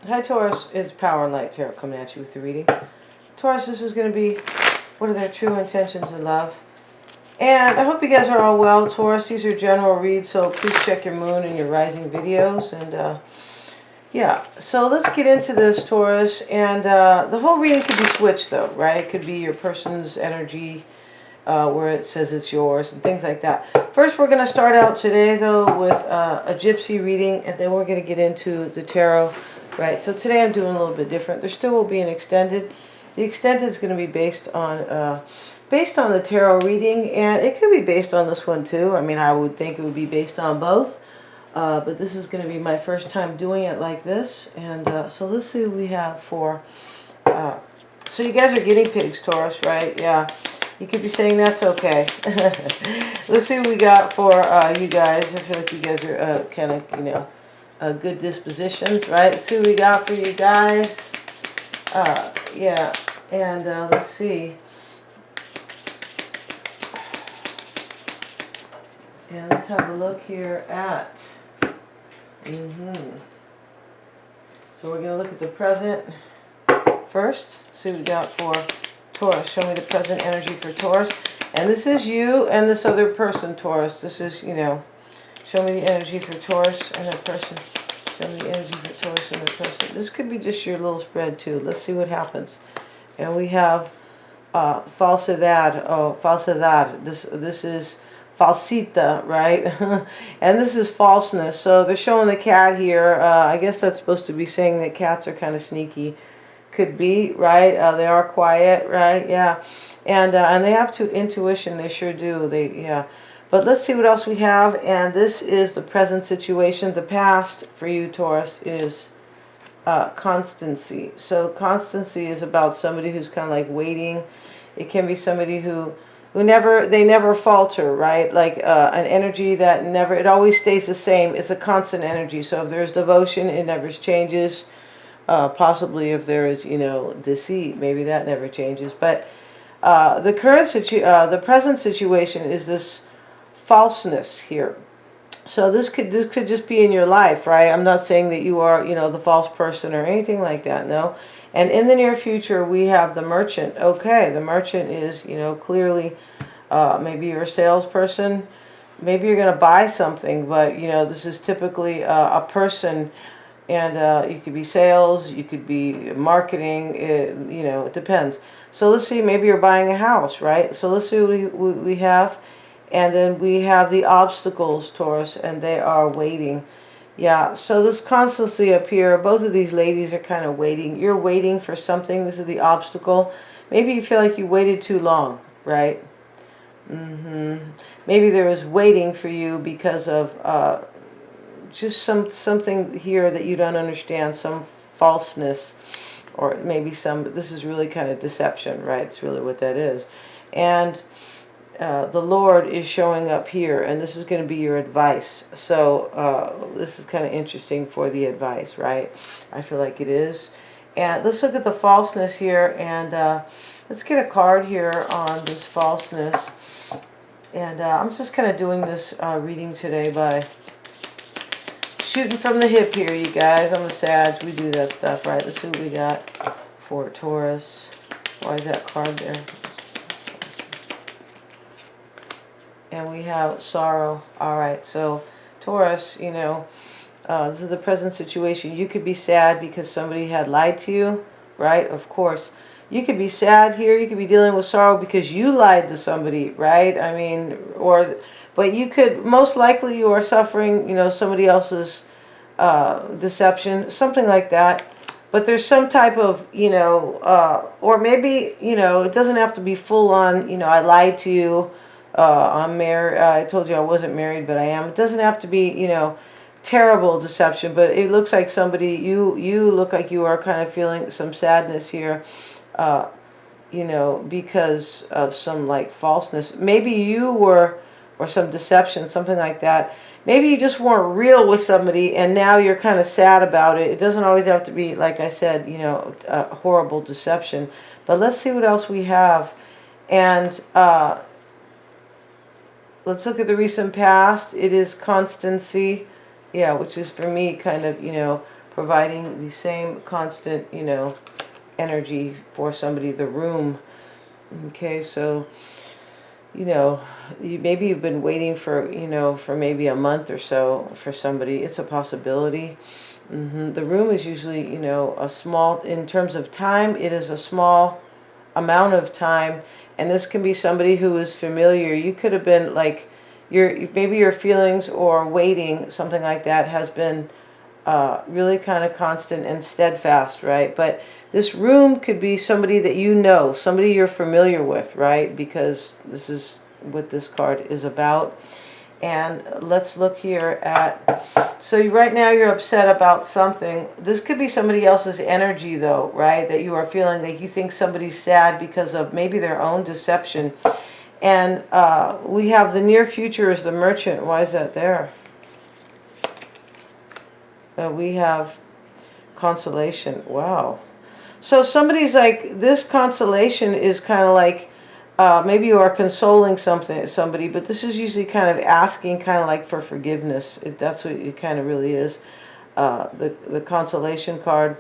Hi Taurus, it's Power and Light Tarot coming at you with the reading. Taurus, this is going to be, what are their true intentions in love? And I hope you guys are all well, Taurus. These are general reads, so please check your moon and your rising videos. And yeah, so let's get into this, Taurus. And the whole reading could be switched though, right? It could be your person's energy where it says it's yours and things like that. First, we're going to start out today though with a Gypsy reading, and then we're going to get into the tarot, right? So today I'm doing a little bit different. There still will be an extended. The extended is going to be based on the tarot reading, and it could be based on this one too. I mean, I would think it would be based on both, but this is going to be my first time doing it like this. And so let's see what we have for. So you guys are guinea pigs, Taurus, right? Yeah. You could be saying that's okay. Let's see what we got for you guys. I feel like you guys are kind of, you know, good dispositions, right? Let's see what we got for you guys. Yeah, and let's see. And let's have a look here at. So we're going to look at the present first. Let's see what we got for Taurus. Show me the present energy for Taurus. And this is you and this other person, Taurus. This is, you know, show me the energy for Taurus and that person. Show me the energy for Taurus and that person. This could be just your little spread too. Let's see what happens. And we have falsidad. Oh, falsidad. This is falsita, right? And this is falseness. So they're showing the cat here. I guess that's supposed to be saying that cats are kind of sneaky. Could be, right? They are quiet, right? Yeah. And they have intuition. They sure do. Yeah. But let's see what else we have. And this is the present situation. The past for you, Taurus, is constancy. So constancy is about somebody who's kind of like waiting. It can be somebody who never falter, right? Like an energy that it always stays the same. It's a constant energy. So if there's devotion, it never changes. Possibly if there is, you know, deceit, maybe that never changes. But the present situation is this falseness here. So this could just be in your life, right? I'm not saying that you are, you know, the false person or anything like that, no. And in the near future, we have the merchant. Okay, the merchant is, you know, clearly maybe you're a salesperson. Maybe you're going to buy something, but, you know, this is typically a person. And you could be sales, you could be marketing, you know, it depends. So let's see, maybe you're buying a house, right? So let's see what we have. And then we have the obstacles, Taurus, and they are waiting. Yeah, so this constancy up here, both of these ladies are kind of waiting. You're waiting for something. This is the obstacle. Maybe you feel like you waited too long, right? Maybe there was waiting for you because of just something here that you don't understand, some falseness, or maybe this is really kind of deception, right? It's really what that is. And the Lord is showing up here, and this is going to be your advice. So this is kind of interesting for the advice, right? I feel like it is. And let's look at the falseness here, and let's get a card here on this falseness. And I'm just kind of doing this reading today by shooting from the hip here, you guys. I'm a Sag. We do that stuff, right? Let's see what we got for Taurus. Why is that card there? And we have sorrow. All right, so Taurus, you know, this is the present situation. You could be sad because somebody had lied to you, right? Of course. You could be sad here. You could be dealing with sorrow because you lied to somebody, right? I mean, but you could, most likely you are suffering, you know, somebody else's deception, something like that. But there's some type of, you know, or maybe, you know, it doesn't have to be full on, you know, I lied to you. I'm married. I told you I wasn't married, but I am. It doesn't have to be, you know, terrible deception, but it looks like somebody, you look like you are kind of feeling some sadness here, you know, because of some like falseness. Maybe you were, or some deception, something like that. Maybe you just weren't real with somebody and now you're kind of sad about it. It doesn't always have to be, like I said, you know, a horrible deception. But let's see what else we have. And let's look at the recent past. It is constancy. Yeah, which is for me kind of, you know, providing the same constant, you know, energy for somebody, the room. Okay, so, you know, maybe you've been waiting for, you know, for maybe a month or so for somebody. It's a possibility. The room is usually, you know, a small, in terms of time, it is a small amount of time. And this can be somebody who is familiar. You could have been like, maybe your feelings or waiting, something like that, has been really kind of constant and steadfast, right? But this room could be somebody that you know, somebody you're familiar with, right? Because this is what this card is about. And let's look here at, so right now you're upset about something. This could be somebody else's energy though, right? That you are feeling that you think somebody's sad because of maybe their own deception. And we have the near future as the Merchant. Why is that there? We have consolation. Wow. So somebody's like, this consolation is kind of like, maybe you are consoling somebody, but this is usually kind of asking kind of like for forgiveness. That's what it kind of really is. The consolation card.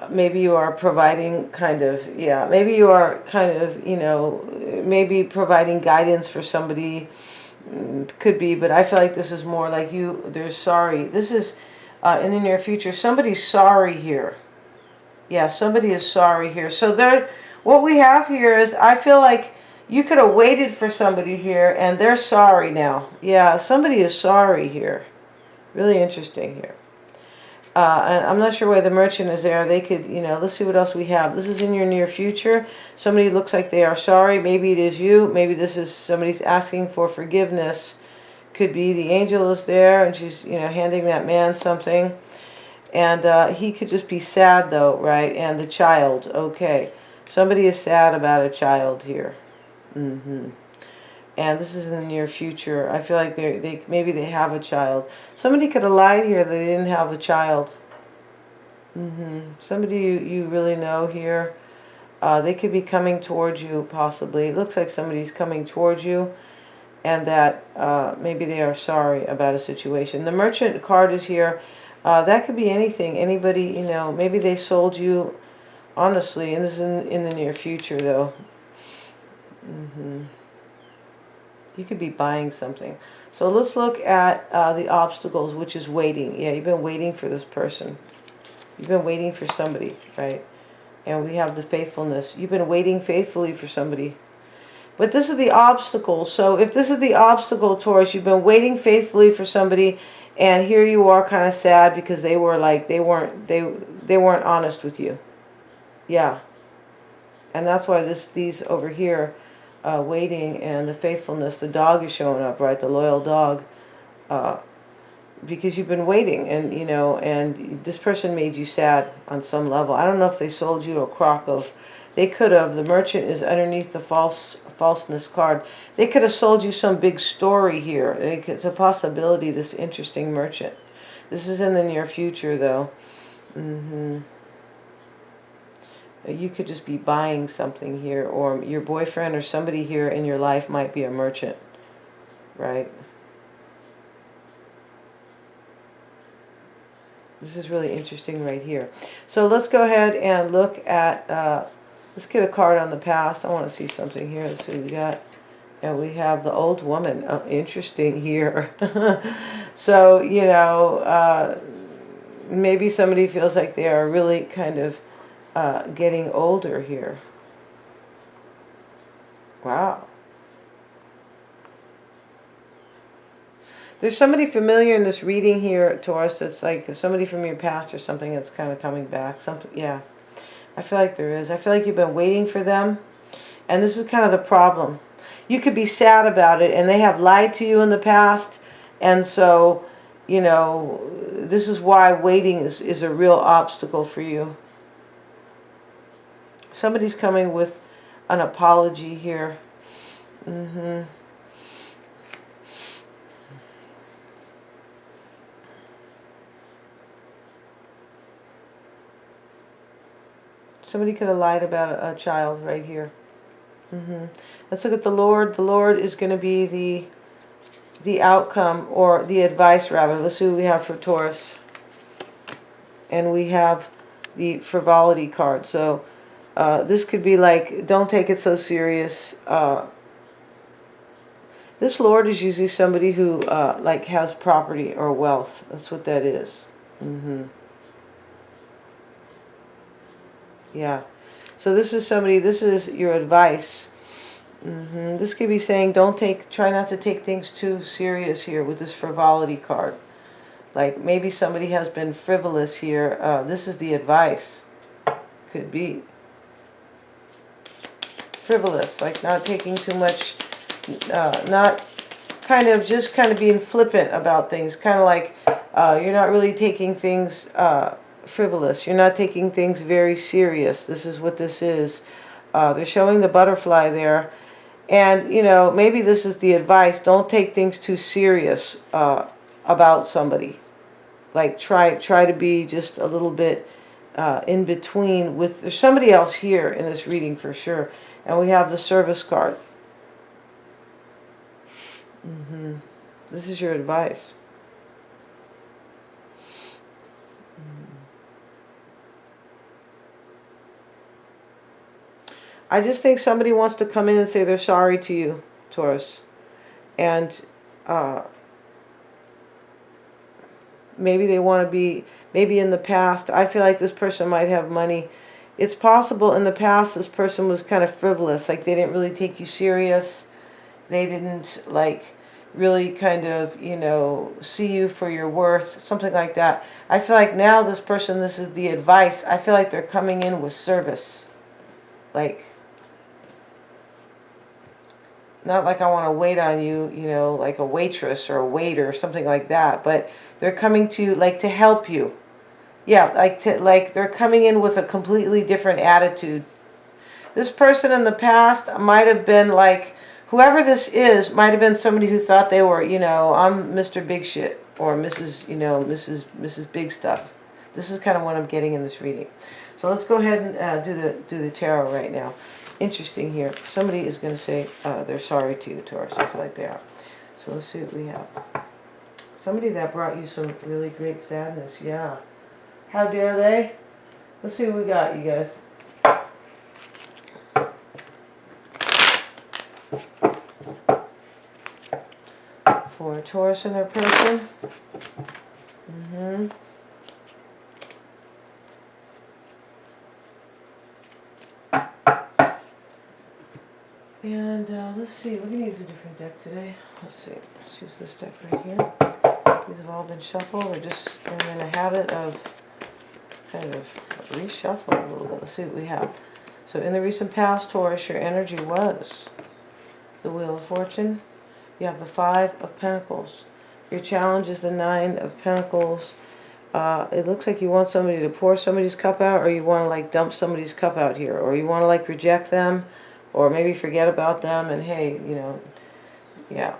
Maybe you are providing kind of, yeah, maybe you are kind of, you know, maybe providing guidance for somebody. Could be, but I feel like this is more like there's sorry. This is in the near future. Somebody's sorry here. Yeah, somebody is sorry here. So what we have here is, I feel like you could have waited for somebody here and they're sorry now. Yeah, somebody is sorry here. Really interesting here. And I'm not sure why the Merchant is there. They could, you know, let's see what else we have. This is in your near future. Somebody looks like they are sorry. Maybe it is you. Maybe this is somebody's asking for forgiveness. Could be the angel is there and she's, you know, handing that man something. And he could just be sad though, right? And the child, okay. Somebody is sad about a child here. And this is in the near future. I feel like maybe they have a child. Somebody could have lied here that they didn't have a child. Somebody you really know here. They could be coming towards you, possibly. It looks like somebody's coming towards you, and that maybe they are sorry about a situation. The Merchant card is here. That could be anything. Anybody, you know, maybe they sold you, honestly, and this is in the near future, though. You could be buying something. So let's look at the obstacles, which is waiting. Yeah, you've been waiting for this person. You've been waiting for somebody, right? And we have the faithfulness. You've been waiting faithfully for somebody. But this is the obstacle. So if this is the obstacle, Taurus, you've been waiting faithfully for somebody, and here you are kind of sad because they were like, they weren't honest with you. Yeah. And that's why these over here, waiting and the faithfulness, the dog is showing up, right? The loyal dog, because you've been waiting, and you know, and this person made you sad on some level. I don't know if they sold you a crock of, they could have. The Merchant is underneath the falseness card. They could have sold you some big story here. It's a possibility, this interesting Merchant. This is in the near future though. You could just be buying something here, or your boyfriend or somebody here in your life might be a merchant, right? This is really interesting right here. So let's go ahead and look at, let's get a card on the past. I want to see something here. Let's see what we got. And we have the old woman. Interesting here. So, you know, maybe somebody feels like they are really kind of getting older here. Wow. There's somebody familiar in this reading here, Taurus, that's like somebody from your past or something that's kind of coming back. Something, yeah. I feel like there is. I feel like you've been waiting for them. And this is kind of the problem. You could be sad about it, and they have lied to you in the past. And so, you know, this is why waiting is a real obstacle for you. Somebody's coming with an apology here. Somebody could have lied about a child right here. Let's look at the Lord. The Lord is going to be the outcome, or the advice rather. Let's see what we have for Taurus. and we have the frivolity card. So this could be like, don't take it so serious. This Lord is usually somebody who like has property or wealth. That's what that is. Yeah. So this is somebody, this is your advice. This could be saying, try not to take things too serious here with this frivolity card. Like maybe somebody has been frivolous here. This is the advice. Could be frivolous, like not taking too much, not just kind of being flippant about things. Kind of like you're not really taking things frivolous. You're not taking things very serious. This is what this is. They're showing the butterfly there. And, you know, maybe this is the advice. Don't take things too serious about somebody. Like try to be just a little bit in between with, there's somebody else here in this reading for sure. And we have the service card. This is your advice. I just think somebody wants to come in and say they're sorry to you, Taurus. And maybe they want to be, maybe in the past, I feel like this person might have money. It's possible in the past this person was kind of frivolous, like they didn't really take you serious. They didn't like really kind of, you know, see you for your worth, something like that. I feel like now this person, this is the advice. I feel like they're coming in with service. Like, not like I want to wait on you, you know, like a waitress or a waiter or something like that, but they're coming to like to help you. Yeah, like they're coming in with a completely different attitude. This person in the past might have been like, whoever this is might have been somebody who thought they were, you know, I'm Mr. Big Shit or Mrs. You know, Mrs. Big Stuff. This is kind of what I'm getting in this reading. So let's go ahead and do the tarot right now. Interesting here. Somebody is going to say they're sorry to you, Taurus. I feel like they are. So let's see what we have. Somebody that brought you some really great sadness. Yeah. How dare they? Let's see what we got, you guys. For a Taurus and their person. And let's see, we're going to use a different deck today. Let's see, let's use this deck right here. These have all been shuffled. I'm in a habit of kind of reshuffling a little bit. Let's see what we have. So in the recent past, Taurus, your energy was the Wheel of Fortune. You have the Five of Pentacles. Your challenge is the Nine of Pentacles. It looks like you want somebody to pour somebody's cup out, or you want to like dump somebody's cup out here, or you want to like reject them, or maybe forget about them, and hey, you know, yeah.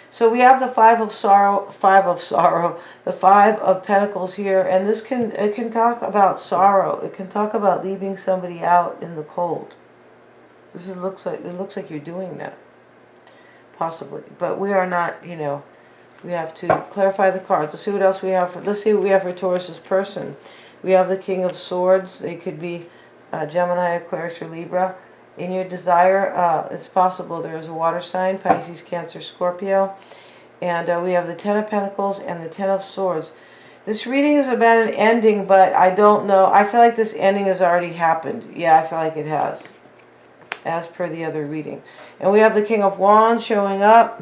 So we have the Five of Sorrow, the Five of Pentacles here, and this it can talk about sorrow. It can talk about leaving somebody out in the cold. It looks like you're doing that, possibly, but we are not. You know, we have to clarify the cards. Let's see what else we have. Let's see what we have for Taurus's person. We have the King of Swords. They could be Gemini, Aquarius, or Libra. In your desire, it's possible there is a water sign, Pisces, Cancer, Scorpio. And we have the Ten of Pentacles and the Ten of Swords. This reading is about an ending, but I don't know. I feel like this ending has already happened. Yeah, I feel like it has, as per the other reading. And we have the King of Wands showing up.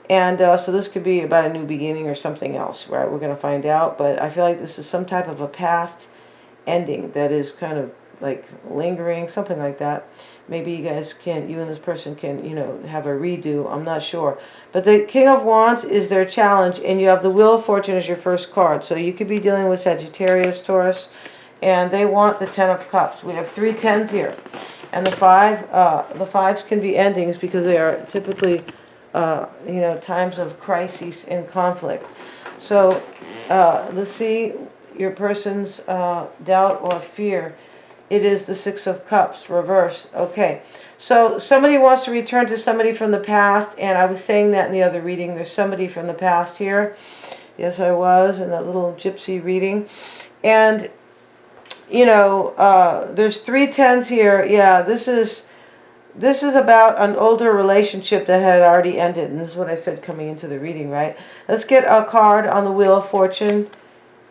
And so this could be about a new beginning or something else, right? We're going to find out. But I feel like this is some type of a past ending that is kind of like lingering, something like that. Maybe you guys you and this person can, you know, have a redo. I'm not sure. But the King of Wands is their challenge, and you have the Wheel of Fortune as your first card. So you could be dealing with Sagittarius, Taurus, and they want the Ten of Cups. We have 3 tens here. And the fives can be endings because they are typically, you know, times of crises and conflict. So let's see your person's doubt or fear. It is the Six of Cups, reverse. Okay, so somebody wants to return to somebody from the past, and I was saying that in the other reading. There's somebody from the past here. Yes, I was in that little Gypsy reading. And, you know, there's 3 10s here. Yeah, this is about an older relationship that had already ended. And this is what I said coming into the reading, right? Let's get a card on the Wheel of Fortune.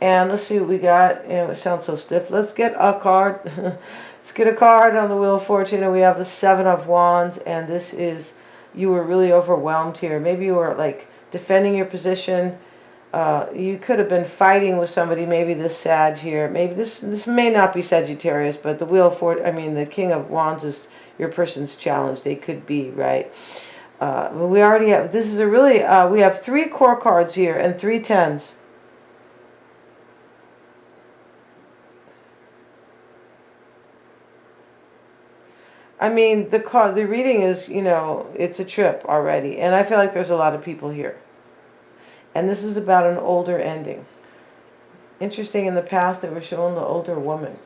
And let's see what we got. You know, it sounds so stiff. Let's get a card. Let's get a card on the Wheel of Fortune. And we have the 7 of Wands. And this is, you were really overwhelmed here. Maybe you were like defending your position. You could have been fighting with somebody. Maybe this Sag here. Maybe this may not be Sagittarius. But the Wheel of Fortune, I mean the King of Wands is your person's challenge. They could be, right? We already have, this is a really, we have 3 core cards here and 3 10s. I mean, the reading is, you know, it's a trip already. And I feel like there's a lot of people here. And this is about an older ending. Interesting, in the past they were showing the older woman.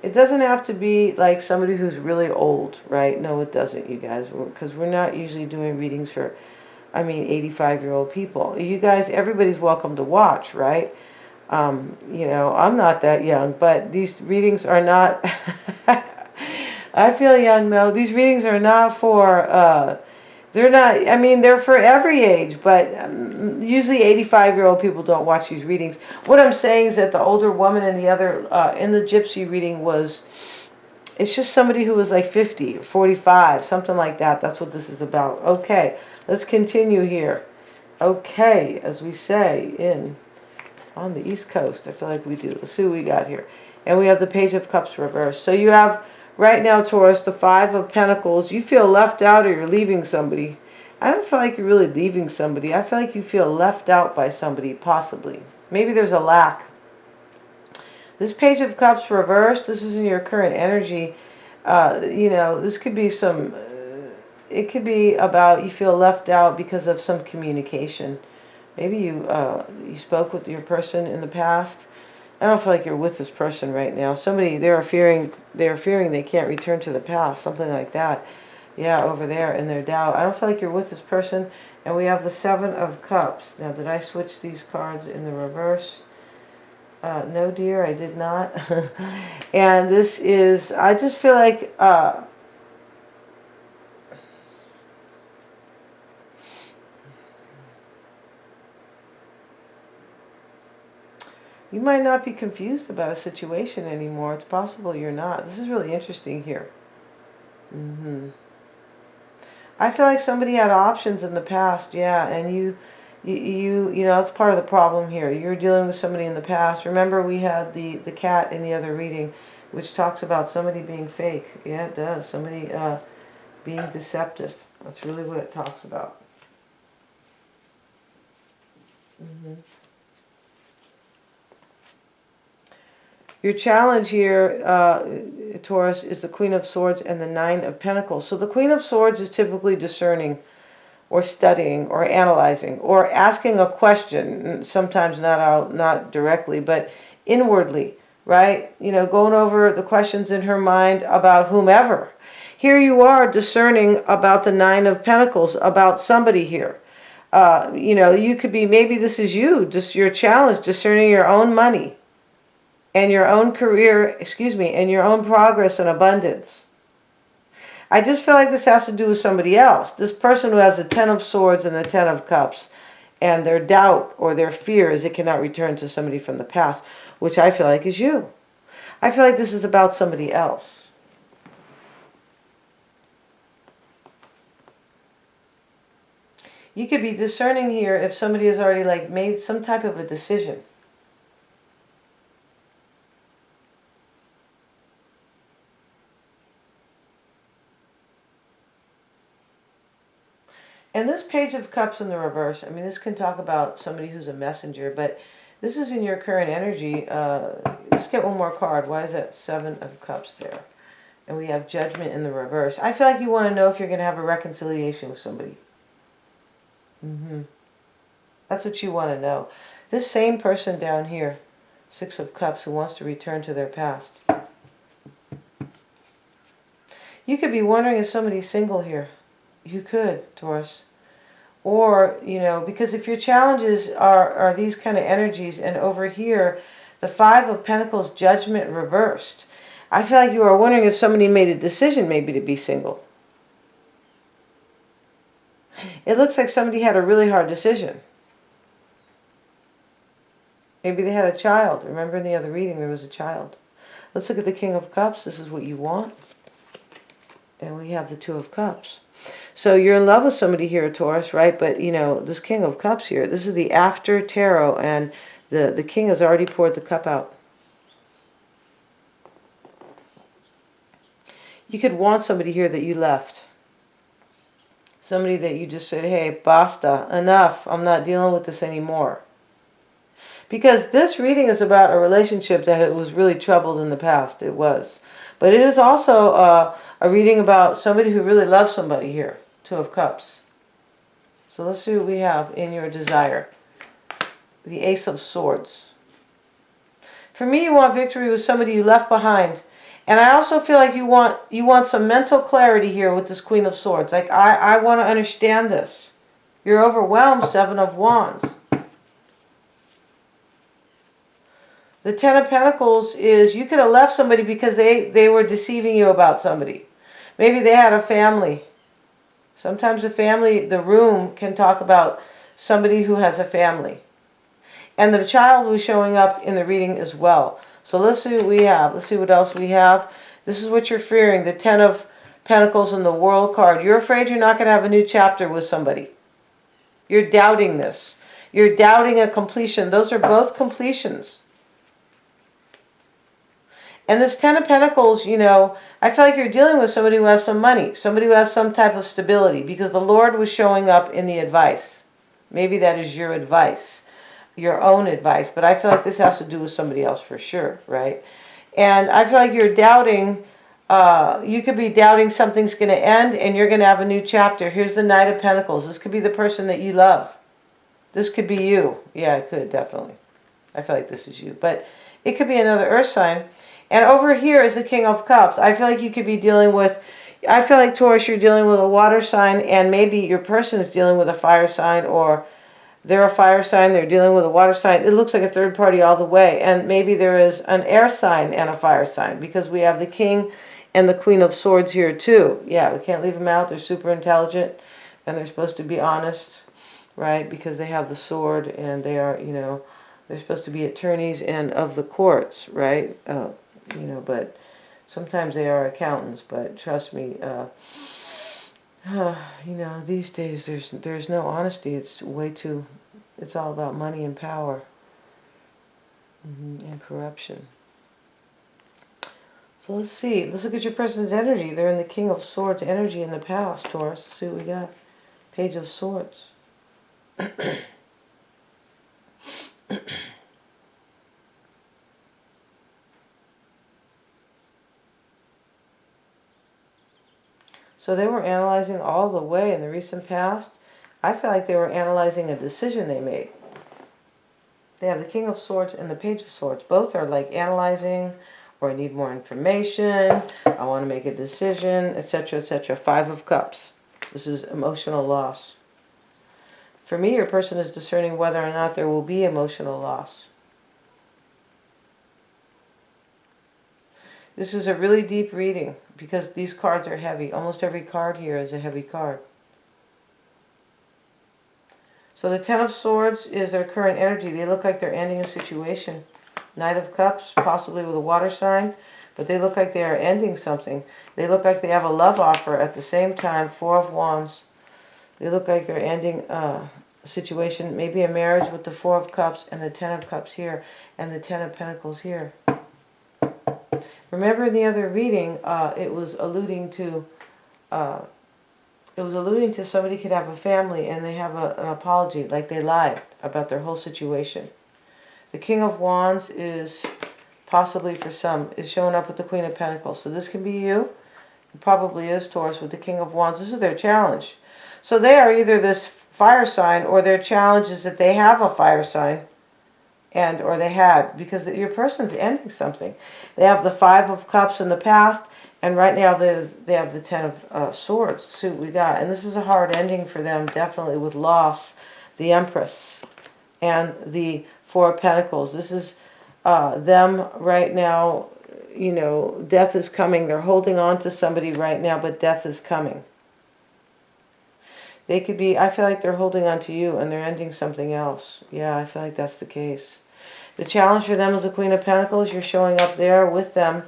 It doesn't have to be like somebody who's really old, right? No, it doesn't, you guys. Because we're not usually doing readings for, I mean, 85-year-old people. You guys, everybody's welcome to watch, right? You know, I'm not that young, but these readings are not... I feel young though. These readings are not for, they're not, I mean, they're for every age, but usually 85-year-old people don't watch these readings. What I'm saying is that the older woman in the other, in the Gypsy reading was, it's just somebody who was like 50, 45, something like that. That's what this is about. Okay, let's continue here. Okay, as we say on the East Coast, I feel like we do. Let's see what we got here. And we have the Page of Cups reversed. So you have... right now, Taurus, the 5 of Pentacles, you feel left out or you're leaving somebody. I don't feel like you're really leaving somebody. I feel like you feel left out by somebody, possibly. Maybe there's a lack. This Page of Cups reversed, this is in your current energy. You know, this could be some, it could be about you feel left out because of some communication. Maybe you spoke with your person in the past. I don't feel like you're with this person right now. Somebody, they're fearing they can't return to the past, something like that. Yeah, over there in their doubt. I don't feel like you're with this person. And we have the 7 of Cups. Now, did I switch these cards in the reverse? No, dear, I did not. And this is, I just feel like... you might not be confused about a situation anymore. It's possible you're not. This is really interesting here. I feel like somebody had options in the past, yeah, and you know, that's part of the problem here. You're dealing with somebody in the past. Remember, we had the cat in the other reading, which talks about somebody being fake. Yeah, it does. Somebody being deceptive. That's really what it talks about. Your challenge here, Taurus, is the Queen of Swords and the 9 of Pentacles. So the Queen of Swords is typically discerning or studying or analyzing or asking a question, sometimes not directly, but inwardly, right? You know, going over the questions in her mind about whomever. Here you are discerning about the 9 of Pentacles, about somebody here. You know, you could be, maybe this is you, just your challenge, discerning your own money. And your own career, and your own progress and abundance. I just feel like this has to do with somebody else. This person who has the 10 of Swords and the 10 of Cups, and their doubt or their fear is it cannot return to somebody from the past, which I feel like is you. I feel like this is about somebody else. You could be discerning here if somebody has already like made some type of a decision. And this Page of Cups in the reverse, I mean, this can talk about somebody who's a messenger, but this is in your current energy. Let's get one more card. Why is that 7 of Cups there? And we have Judgment in the reverse. I feel like you want to know if you're going to have a reconciliation with somebody. That's what you want to know. This same person down here, 6 of Cups, who wants to return to their past. You could be wondering if somebody's single here. You could, Taurus. Or, you know, because if your challenges are these kind of energies, and over here, The Five of Pentacles, Judgment reversed. I feel like you are wondering if somebody made a decision maybe to be single. It looks like somebody had a really hard decision. Maybe they had a child. Remember in the other reading there was a child. Let's look at the King of Cups. This is what you want. And we have the Two of Cups. So you're in love with somebody here, Taurus, right? But, you know, this King of Cups here, this is the after tarot, and the king has already poured the cup out. You could want somebody here that you left. Somebody that you just said, hey, basta, enough. I'm not dealing with this anymore. Because this reading is about a relationship that it was really troubled in the past. It was. But it is also a reading about somebody who really loves somebody here. Two of Cups. So let's see what we have in your desire. The Ace of Swords. For me, you want victory with somebody you left behind. And I also feel like you want some mental clarity here with this Queen of Swords. Like, I want to understand this. You're overwhelmed, Seven of Wands. The Ten of Pentacles is you could have left somebody because they were deceiving you about somebody. Maybe they had a family. Sometimes a family, the room can talk about somebody who has a family. And the child was showing up in the reading as well. So let's see what we have. Let's see what else we have. This is what you're fearing. The Ten of Pentacles and the World card. You're afraid you're not going to have a new chapter with somebody. You're doubting this. You're doubting a completion. Those are both completions. And this Ten of Pentacles, you know, I feel like you're dealing with somebody who has some money. Somebody who has some type of stability. Because the Lord was showing up in the advice. Maybe that is your advice. Your own advice. But I feel like this has to do with somebody else for sure, right? And I feel like you're doubting, you could be doubting something's going to end and you're going to have a new chapter. Here's the Knight of Pentacles. This could be the person that you love. This could be you. Yeah, it could, definitely. I feel like this is you. But it could be another earth sign. And over here is the King of Cups. I feel like you could be dealing with, I feel like Taurus, you're dealing with a water sign, and maybe your person is dealing with a fire sign, or they're a fire sign, they're dealing with a water sign. It looks like a third party all the way. And maybe there is an air sign and a fire sign, because we have the King and the Queen of Swords here too. Yeah, we can't leave them out. They're super intelligent, and they're supposed to be honest, right? Because they have the sword, and they are, you know, they're supposed to be attorneys and of the courts, right? You know, but sometimes they are accountants. But trust me, you know, these days there's no honesty. It's way too. It's all about money and power, and corruption. So let's see. Let's look at your person's energy. They're in the King of Swords energy in the past, Taurus. Let's see what we got. Page of Swords. So they were analyzing all the way in the recent past. I feel like they were analyzing a decision they made. They have the King of Swords and the Page of Swords. Both are like analyzing, or I need more information, I want to make a decision, etc., etc. Five of Cups. This is emotional loss. For me, your person is discerning whether or not there will be emotional loss. This is a really deep reading because these cards are heavy. Almost every card here is a heavy card. So the Ten of Swords is their current energy. They look like they're ending a situation. Knight of Cups, possibly with a water sign, but they look like they are ending something. They look like they have a love offer at the same time. Four of Wands. They look like they're ending a situation, maybe a marriage with the Four of Cups and the Ten of Cups here and the Ten of Pentacles here. Remember in the other reading, it was alluding to somebody could have a family and they have an apology, like they lied about their whole situation. The King of Wands is possibly for some is showing up with the Queen of Pentacles. So this can be you. It probably is Taurus with the King of Wands. This is their challenge. So they are either this fire sign, or their challenge is that they have a fire sign. Or they had, because your person's ending something. They have the Five of Cups in the past, and right now they have the Ten of Swords. See what we got. And this is a hard ending for them, definitely, with loss, the Empress, and the Four of Pentacles. This is them right now, you know, death is coming. They're holding on to somebody right now, but death is coming. They could be, I feel like they're holding on to you and they're ending something else. Yeah, I feel like that's the case. The challenge for them is the Queen of Pentacles. You're showing up there with them.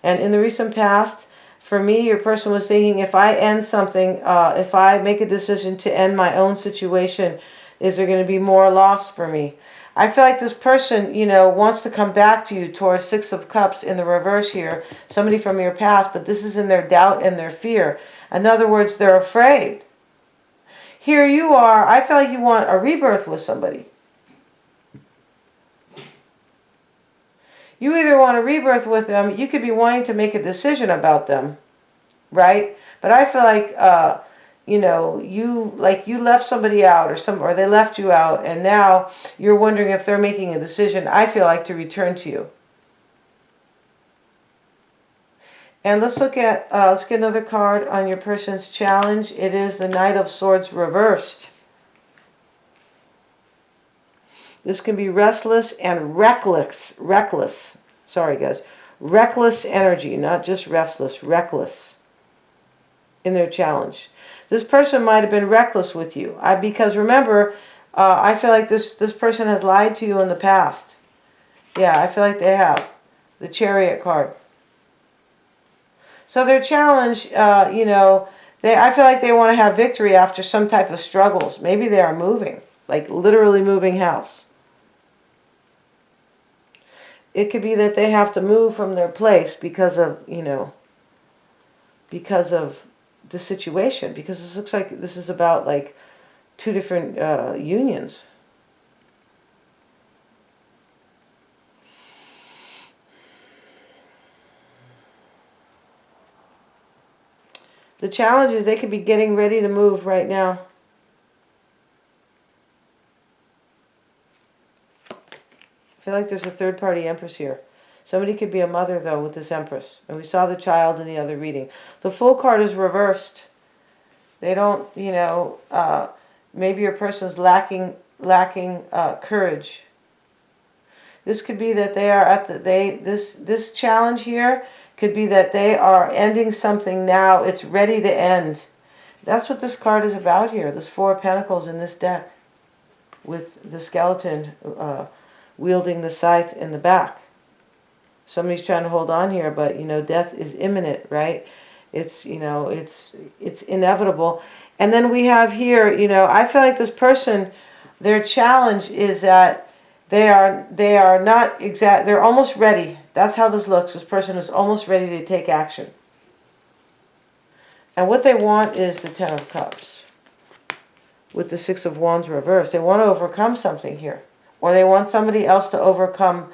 And in the recent past, for me, your person was thinking, if I end something, if I make a decision to end my own situation, is there going to be more loss for me? I feel like this person, you know, wants to come back to you towards Six of Cups in the reverse here. Somebody from your past, but this is in their doubt and their fear. In other words, they're afraid. Here you are, I feel like you want a rebirth with somebody. You either want a rebirth with them, you could be wanting to make a decision about them, right? But I feel like, you know, you left somebody out or they left you out, and now you're wondering if they're making a decision, I feel like, to return to you. And let's look at, let's get another card on your person's challenge. It is the Knight of Swords reversed. This can be restless and reckless. Sorry, guys. Reckless energy, not just restless, reckless in their challenge. This person might have been reckless with you. Because remember, I feel like this person has lied to you in the past. Yeah, I feel like they have. The Chariot card. So their challenge, you know, I feel like they want to have victory after some type of struggles. Maybe they are moving, like literally moving house. It could be that they have to move from their place because of, you know, because of the situation. Because this looks like this is about like two different unions. The challenge is they could be getting ready to move right now. I feel like there's a third-party Empress here. Somebody could be a mother, though, with this Empress. And we saw the child in the other reading. The Fool card is reversed. They don't, you know, maybe your person's lacking courage. This could be that they are at this challenge here could be that they are ending something now. It's ready to end. That's what this card is about here. This Four of Pentacles in this deck with the skeleton wielding the scythe in the back. Somebody's trying to hold on here, but, you know, death is imminent, right? It's, you know, it's inevitable. And then we have here, you know, I feel like this person, their challenge is that they are not exact, they're almost ready. That's how this looks. This person is almost ready to take action. And what they want is the Ten of Cups with the Six of Wands reversed. They want to overcome something here. Or they want somebody else to overcome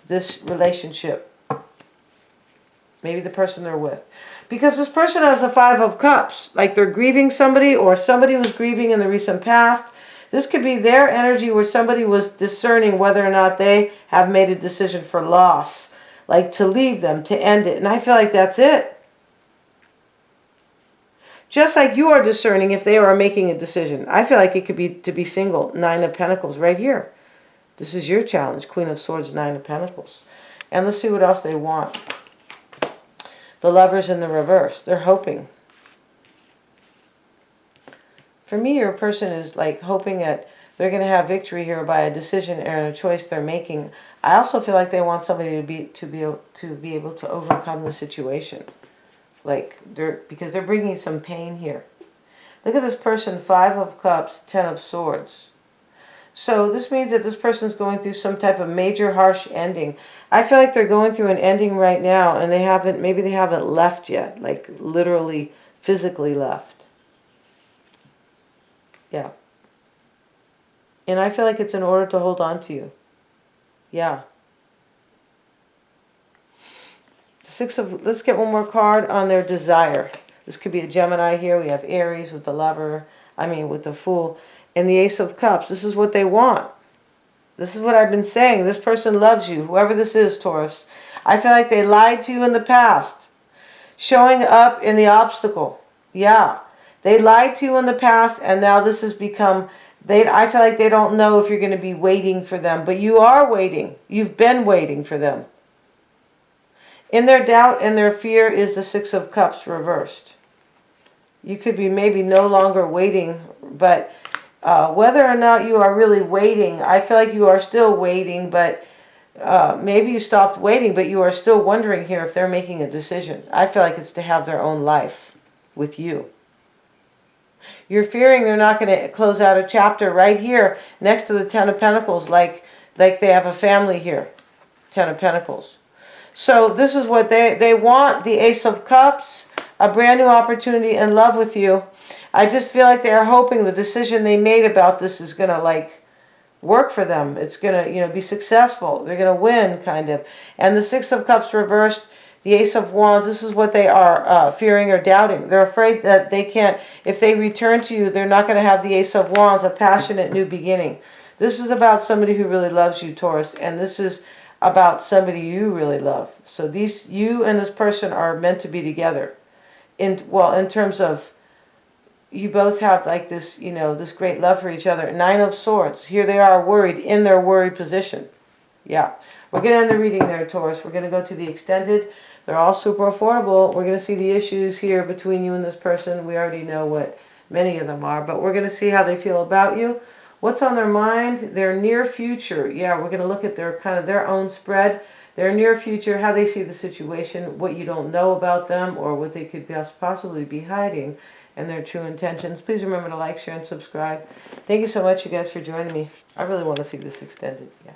this relationship. Maybe the person they're with. Because this person has the Five of Cups. Like they're grieving somebody, or somebody was grieving in the recent past. This could be their energy where somebody was discerning whether or not they have made a decision for loss. Like to leave them, to end it. And I feel like that's it. Just like you are discerning if they are making a decision. I feel like it could be to be single. Nine of Pentacles right here. This is your challenge. Queen of Swords, Nine of Pentacles. And let's see what else they want. The Lovers in the reverse. They're hoping. For me, your person is like hoping that they're going to have victory here by a decision or a choice they're making. I also feel like they want somebody to be able to overcome the situation. Like because they're bringing some pain here. Look at this person, Five of Cups, Ten of Swords. So this means that this person is going through some type of major harsh ending. I feel like they're going through an ending right now, and maybe they haven't left yet, like literally, physically left. Yeah. And I feel like it's in order to hold on to you. Yeah. Let's get one more card on their desire. This could be a Gemini here. We have Aries with the Lover, with the Fool. And the Ace of Cups. This is what they want. This is what I've been saying. This person loves you. Whoever this is, Taurus. I feel like they lied to you in the past. Showing up in the obstacle. Yeah. They lied to you in the past, and now this has become I feel like they don't know if you're going to be waiting for them, but you are waiting. You've been waiting for them. In their doubt and their fear is the Six of Cups reversed. You could be maybe no longer waiting, but whether or not you are really waiting, I feel like you are still waiting, but maybe you stopped waiting, but you are still wondering here if they're making a decision. I feel like it's to have their own life with you. You're fearing they're not going to close out a chapter right here next to the Ten of Pentacles, like they have a family here. Ten of Pentacles. So this is what they want, the Ace of Cups, a brand new opportunity and love with you. I just feel like they are hoping the decision they made about this is going to like work for them. It's going to, be successful. They're going to win, kind of. And the Six of Cups reversed, the Ace of Wands, this is what they are fearing or doubting. They're afraid that they can't, if they return to you, they're not going to have the Ace of Wands, a passionate new beginning. This is about somebody who really loves you, Taurus, and this is about somebody you really love. So you and this person are meant to be together. In terms of, you both have like this, this great love for each other. Nine of Swords. Here they are worried in their worried position. Yeah. We're going to end the reading there, Taurus. We're going to go to the extended. They're all super affordable. We're going to see the issues here between you and this person. We already know what many of them are, but we're going to see how they feel about you. What's on their mind? Their near future. Yeah, we're going to look at their kind of their own spread. Their near future, how they see the situation, what you don't know about them, or what they could possibly be hiding, and their true intentions. Please remember to like, share, and subscribe. Thank you so much, you guys, for joining me. I really want to see this extended. Yeah.